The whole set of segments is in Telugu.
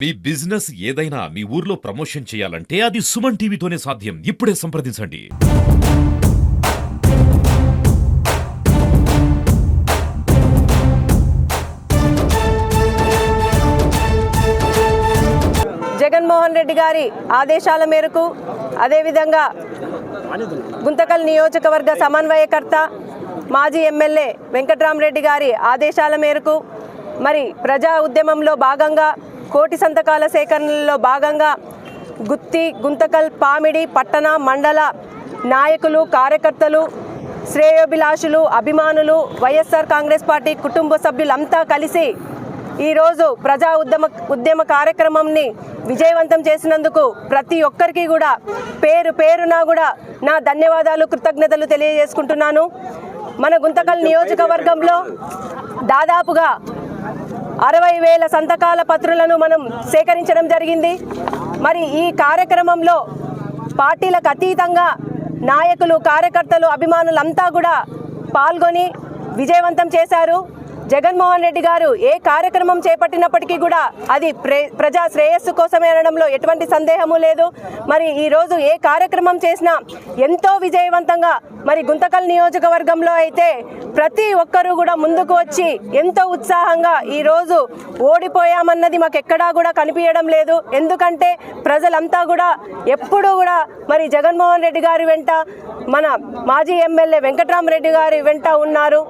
మీ బిజినెస్ ఏదైనా మీ ఊర్లో ప్రమోషన్ చేయాలంటే అది సుమన్ టీవీతోనే సాధ్యం. ఇప్పుడే సంప్రదించండి. జగన్మోహన్ రెడ్డి గారి ఆదేశాల మేరకు అదేవిధంగా గుంతకల్ నియోజకవర్గ సమన్వయకర్త మాజీ ఎమ్మెల్యే వెంకట్రామరెడ్డి గారి ఆదేశాల మేరకు మరి ప్రజా ఉద్యమంలో భాగంగా కోటి సంతకాల సేకరణలో భాగంగా గుత్తి, గుంతకల్, పామిడి పట్టణ మండల నాయకులు, కార్యకర్తలు, శ్రేయోభిలాషులు, అభిమానులు, వైఎస్ఆర్ కాంగ్రెస్ పార్టీ కుటుంబ సభ్యులంతా కలిసి ఈరోజు ప్రజా ఉద్యమ కార్యక్రమంని విజయవంతం చేసినందుకు ప్రతి ఒక్కరికి కూడా పేరు పేరున కూడా నా ధన్యవాదాలు, కృతజ్ఞతలు తెలియజేసుకుంటున్నాను. మన గుంతకల్ నియోజకవర్గంలో దాదాపుగా 60,000 సంతకాల పత్రులను మనం సేకరించడం జరిగింది. మరి ఈ కార్యక్రమంలో పార్టీలకు అతీతంగా నాయకులు, కార్యకర్తలు, అభిమానులంతా కూడా పాల్గొని విజయవంతం చేశారు. జగన్మోహన్ రెడ్డి గారు ఏ కార్యక్రమం చేపట్టినప్పటికీ కూడా అది ప్రజా శ్రేయస్సు కోసమే అనడంలో ఎటువంటి సందేహము లేదు. మరి ఈరోజు ఏ కార్యక్రమం చేసినా ఎంతో విజయవంతంగా మరి గుంతకల్ నియోజకవర్గంలో అయితే ప్రతి ఒక్కరూ కూడా ముందుకు వచ్చి ఎంతో ఉత్సాహంగా ఈరోజు ఓడిపోయామన్నది మాకు ఎక్కడా కూడా కనిపించడం లేదు. ఎందుకంటే ప్రజలంతా కూడా ఎప్పుడూ కూడా మరి జగన్మోహన్ రెడ్డి గారి వెంట, మన మాజీ ఎమ్మెల్యే వెంకట్రామరెడ్డి గారి వెంట ఉన్నారు.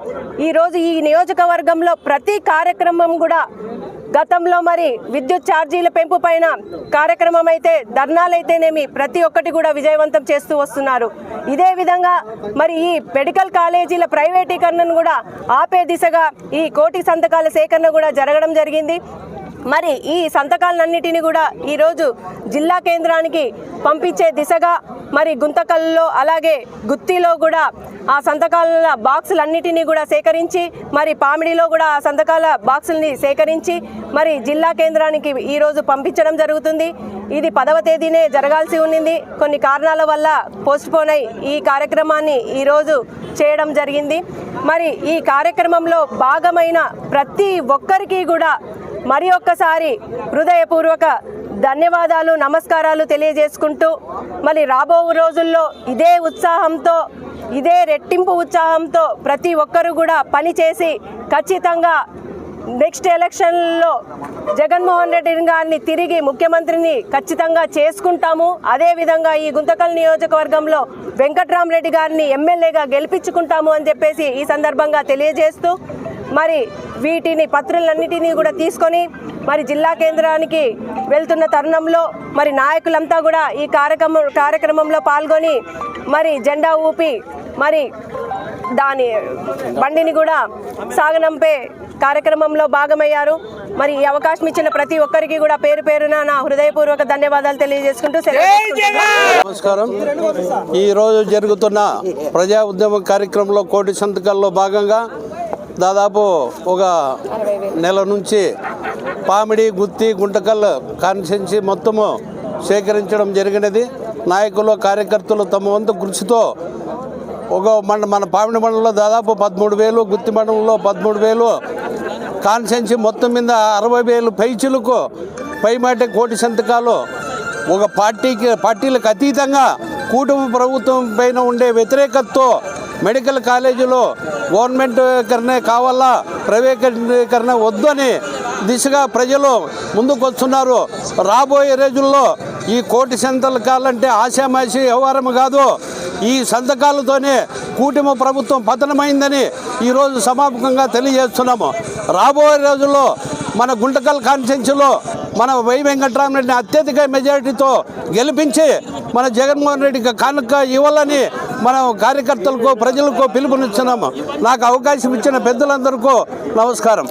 ఈరోజు ఈ నియోజకవర్గంలో ప్రతి కార్యక్రమం కూడా గతంలో మరి విద్యుత్ ఛార్జీల పెంపు పైన కార్యక్రమం అయితే, ధర్నాలైతేనేమి ప్రతి ఒక్కటి కూడా విజయవంతం చేస్తూ వస్తున్నారు. ఇదే విధంగా మరి ఈ మెడికల్ కాలేజీల ప్రైవేటీకరణను కూడా ఆపే దిశగా ఈ కోటి సంతకాల సేకరణ కూడా జరగడం జరిగింది. మరి ఈ సంతకాలన్నిటిని కూడా ఈరోజు జిల్లా కేంద్రానికి పంపించే దిశగా మరి గుంతకల్లో అలాగే గుత్తిలో కూడా ఆ సంతకాల బాక్సులన్నిటినీ కూడా సేకరించి, మరి పామిడిలో కూడా ఆ సంతకాల బాక్సుల్ని సేకరించి మరి జిల్లా కేంద్రానికి ఈరోజు పంపించడం జరుగుతుంది. ఇది 10వ తేదీనే జరగాల్సి ఉన్నింది. కొన్ని కారణాల వల్ల పోస్ట్పోన్ అయి ఈ కార్యక్రమాన్ని ఈరోజు చేయడం జరిగింది. మరి ఈ కార్యక్రమంలో భాగమైన ప్రతి ఒక్కరికి కూడా మరి ఒక్కసారి హృదయపూర్వక ధన్యవాదాలు, నమస్కారాలు తెలియజేసుకుంటూ మరి రాబో రోజుల్లో ఇదే ఉత్సాహంతో, ఇదే రెట్టింపు ఉత్సాహంతో ప్రతి ఒక్కరు కూడా పనిచేసి ఖచ్చితంగా నెక్స్ట్ ఎలక్షన్లో జగన్మోహన్ రెడ్డి గారిని తిరిగి ముఖ్యమంత్రిని ఖచ్చితంగా చేసుకుంటాము. అదేవిధంగా ఈ గుంతకల్ నియోజకవర్గంలో వెంకట్రామరెడ్డి గారిని ఎమ్మెల్యేగా గెలిపించుకుంటాము అని చెప్పేసి ఈ సందర్భంగా తెలియజేస్తూ మరి వీటిని పత్రాలన్నిటినీ కూడా తీసుకొని మరి జిల్లా కేంద్రానికి వెళ్తున్న తరుణంలో మరి నాయకులంతా కూడా ఈ కార్యక్రమంలో పాల్గొని మరి జెండా ఊపి మరి దాని బండిని కూడా సాగనంపే కార్యక్రమంలో భాగమయ్యారు. మరి ఈ అవకాశం ఇచ్చిన ప్రతి ఒక్కరికి కూడా పేరు పేరున నా హృదయపూర్వక ధన్యవాదాలు తెలియజేసుకుంటూ నమస్కారం. ఈరోజు జరుగుతున్న ప్రజా ఉద్యమ కార్యక్రమంలో కోటి సంతకాల్లో భాగంగా దాదాపు ఒక నెల నుంచి పామిడి, గుత్తి, గుంటకల్ కాన్స్టిట్యున్సీ మొత్తము సేకరించడం జరిగినది. నాయకులు, కార్యకర్తలు తమ వంతు కృషితో మన పామిడి మండలంలో దాదాపు 13,000, గుత్తి మండలంలో 13,000, కాన్స్టిట్యున్సీ మొత్తం మీద 60,000 పైచులకు పైమాటి కోటి సంతకాలు ఒక పార్టీలకు అతీతంగా కూటమి ప్రభుత్వం పైన ఉండే వ్యతిరేకతతో మెడికల్ కాలేజీలో గవర్నమెంటీకరణ కావాలా, ప్రైవేటీకరణ వద్దని దిశగా ప్రజలు ముందుకు వస్తున్నారు. రాబోయే రోజుల్లో ఈ కోటి సంతకాలంటే ఆశామాషి వ్యవహారం కాదు. ఈ సంతకాలతోనే కూటమి ప్రభుత్వం పతనమైందని ఈరోజు సమాపకంగా తెలియజేస్తున్నాము. రాబోయే రోజుల్లో మన గుంటకల్ కాన్స్టిట్యున్సీలో మన వెంకట్రామరెడ్డిని అత్యధిక మెజారిటీతో గెలిపించి మన జగన్మోహన్ రెడ్డికి కానుక ఇవ్వాలని మనం కార్యకర్తలకు, ప్రజలకు పిలుపునిస్తున్నాము. నాకు అవకాశం ఇచ్చిన పెద్దలందరికీ నమస్కారం.